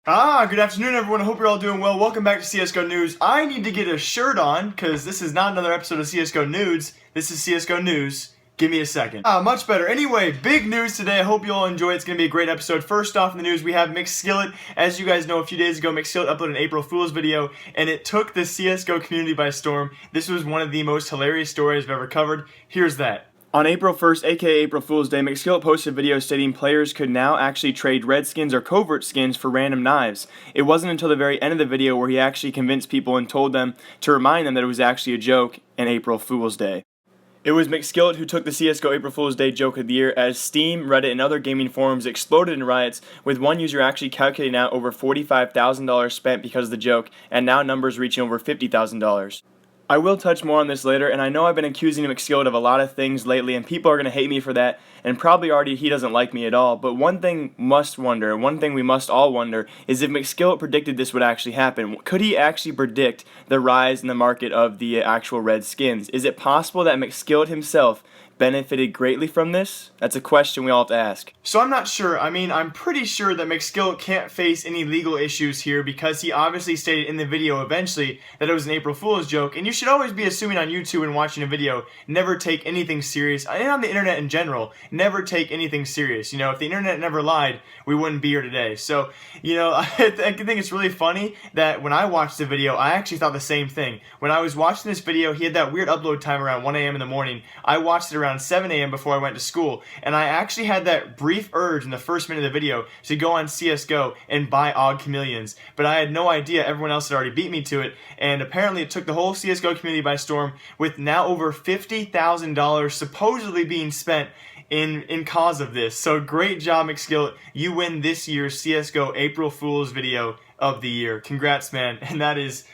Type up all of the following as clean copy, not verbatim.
Good afternoon everyone, I hope you're all doing well. Welcome back to CSGO News. I need to get a shirt on, because this is not another episode of CSGO News. This is CSGO News. Give me a second. Much better. Anyway, big news today. I hope you all enjoy. It's going to be a great episode. First off in the news, we have McSkillet. As you guys know, a few days ago, McSkillet uploaded an April Fool's video, and it took the CSGO community by storm. This was one of the most hilarious stories I've ever covered. Here's that. On April 1st, aka April Fool's Day, McSkillet posted a video stating players could now actually trade red skins or covert skins for random knives. It wasn't until the very end of the video where he actually convinced people and told them to remind them that it was actually a joke and April Fool's Day. It was McSkillet who took the CSGO April Fool's Day joke of the year, as Steam, Reddit, and other gaming forums exploded in riots, with one user actually calculating out over $45,000 spent because of the joke, and now numbers reaching over $50,000. I will touch more on this later, and I know I've been accusing McSkillet of a lot of things lately, and people are going to hate me for that, and probably already he doesn't like me at all, but one thing we must all wonder, is if McSkillet predicted this would actually happen. Could he actually predict the rise in the market of the actual red skins? Is it possible that McSkillet himself benefited greatly from this? That's a question we all have to ask. So I'm not sure. I mean, I'm pretty sure that McSkillet can't face any legal issues here, because he obviously stated in the video eventually that it was an April Fool's joke, and you should always be assuming on YouTube and watching a video, never take anything serious, and on the internet in general, never take anything serious. You know, if the internet never lied, we wouldn't be here today. So, you know, I think it's really funny that when I watched the video, I actually thought the same thing. When I was watching this video, he had that weird upload time around 1 a.m. in the morning. I watched it around 7 a.m. before I went to school, and I actually had that brief urge in the first minute of the video to go on CSGO and buy Odd Chameleons, but I had no idea everyone else had already beat me to it, and apparently it took the whole CSGO community by storm, with now over $50,000 supposedly being spent in cause of this. So great job, McSkillet. You win this year's CSGO April Fool's video of the year. Congrats, man. And that is,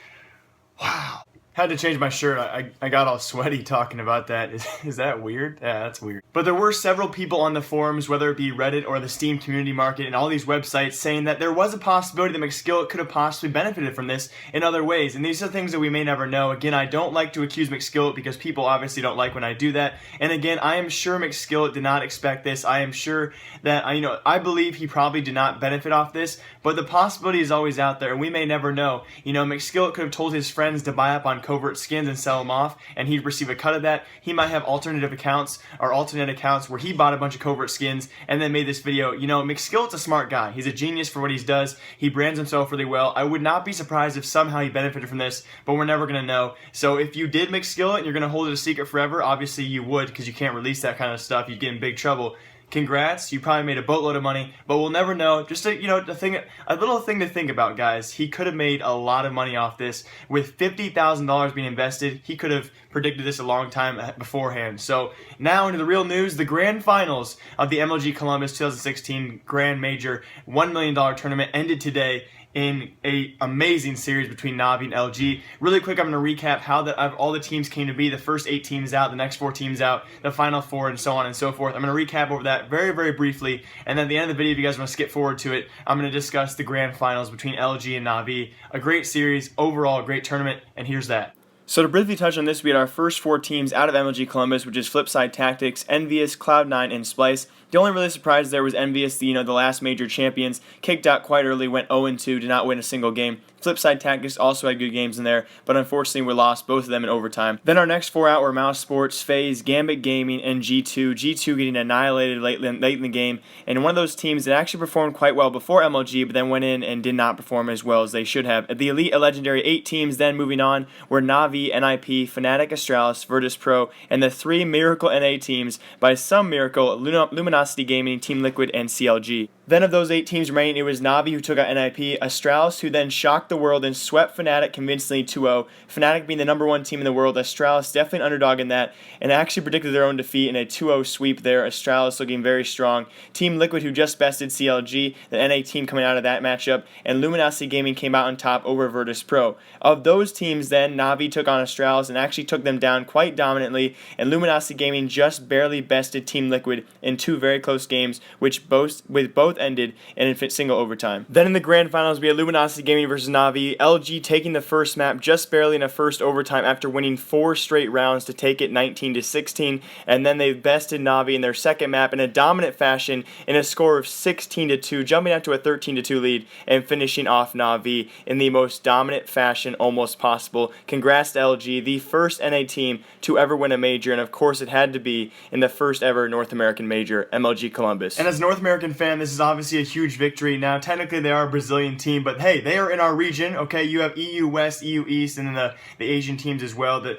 wow. Had to change my shirt. I got all sweaty talking about that. Is that weird? Yeah, that's weird. But there were several people on the forums, whether it be Reddit or the Steam community market and all these websites, saying that there was a possibility that McSkillet could have possibly benefited from this in other ways. And these are things that we may never know. Again, I don't like to accuse McSkillet because people obviously don't like when I do that. And again, I am sure McSkillet did not expect this. I am sure that, I believe he probably did not benefit off this, but the possibility is always out there, and we may never know. McSkillet could have told his friends to buy up on covert skins and sell them off, and he'd receive a cut of that. He might have alternative accounts or alternate accounts where he bought a bunch of covert skins and then made this video. McSkillet's a smart guy. He's a genius for what he does. He brands himself really well. I would not be surprised if somehow he benefited from this, but we're never going to know. So if you did McSkillet and you're going to hold it a secret forever, obviously you would, because you can't release that kind of stuff. You'd get in big trouble. Congrats, you probably made a boatload of money, but we'll never know. Just a little thing to think about, guys. He could have made a lot of money off this. With $50,000 being invested, he could have predicted this a long time beforehand. So now into the real news. The grand finals of the MLG Columbus 2016 Grand Major $1 million tournament ended today in a amazing series between Navi and LG. Really quick, I'm going to recap how all the teams came to be. The first 8 teams out, the next 4 teams out, the final 4, and so on and so forth. I'm going to recap over that very, very briefly, and then at the end of the video, if you guys want to skip forward to it, I'm going to discuss the grand finals between LG and Navi. A great series, overall a great tournament, and here's that. So to briefly touch on this, we had our first 4 teams out of MLG Columbus, which is Flipside Tactics, Envious, Cloud9, and Splice. The only really surprise there was Envious, the last major champions, kicked out quite early, went 0-2, did not win a single game. Flipside Tactics also had good games in there, but unfortunately we lost both of them in overtime. Then our next 4 out were Mouse Sports, FaZe, Gambit Gaming, and G2. G2 getting annihilated late in the game, and one of those teams that actually performed quite well before MLG, but then went in and did not perform as well as they should have. The Elite Legendary 8 teams then moving on were Navi, NIP, Fnatic, Astralis, Virtus Pro, and the 3 Miracle NA teams, by some miracle, Luminosity Gaming, Team Liquid, and CLG. Then of those 8 teams remaining, it was Navi who took out NIP, Astralis who then shocked the world and swept Fnatic convincingly 2-0. Fnatic being the #1 team in the world, Astralis definitely an underdog in that, and actually predicted their own defeat in a 2-0 sweep there. Astralis looking very strong. Team Liquid who just bested CLG, the NA team coming out of that matchup, and Luminosity Gaming came out on top over Virtus Pro. Of those teams then, Navi took on Astralis and actually took them down quite dominantly, and Luminosity Gaming just barely bested Team Liquid in 2 very close games, with both both ended in a single overtime. Then in the grand finals, we had Luminosity Gaming versus Na'Vi. LG taking the first map just barely in a first overtime after winning 4 straight rounds to take it 19-16, and then they bested Na'Vi in their second map in a dominant fashion in a score of 16-2, jumping out to a 13-2 lead and finishing off Na'Vi in the most dominant fashion almost possible. Congrats to LG, the first NA team to ever win a major, and of course it had to be in the first ever North American major, MLG Columbus. And as a North American fan, this is obviously a huge victory. Now, technically they are a Brazilian team, but hey, they are in our region, okay? You have EU West, EU East, and then the Asian teams as well, the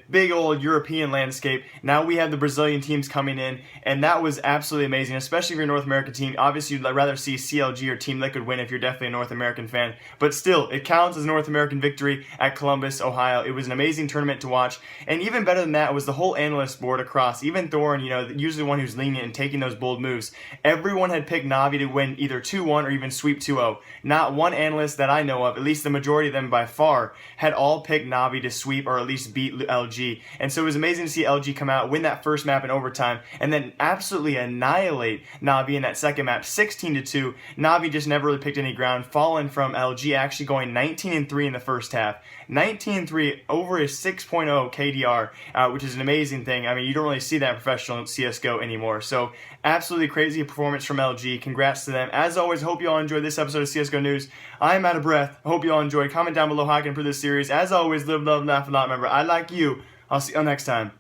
big old European landscape. Now we have the Brazilian teams coming in, and that was absolutely amazing, especially if you're a North American team. Obviously, you'd rather see CLG or Team Liquid win if you're definitely a North American fan, but still, it counts as a North American victory at Columbus, Ohio. It was an amazing tournament to watch, and even better than that was the whole analyst board across. Even Thorin, usually the one who's lenient and taking those bold moves, everyone had picked Na'Vi to win either 2-1 or even sweep 2-0. Not one analyst that I know of, at least the majority of them by far, had all picked Na'Vi to sweep or at least beat LG. And so it was amazing to see LG come out, win that first map in overtime, and then absolutely annihilate Na'Vi in that second map, 16-2. Na'Vi just never really picked any ground, falling from LG, actually going 19-3 in the first half. 19-3 over a 6.0 KDR, which is an amazing thing. I mean, you don't really see that in professional CSGO anymore. So, absolutely crazy performance from LG. Congrats to them. As always, hope you all enjoyed this episode of CSGO News. I am out of breath. Hope you all enjoyed. Comment down below how I can improve this series. As always, live, love, laugh a lot. Remember, I like you. I'll see you all next time.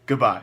Goodbye.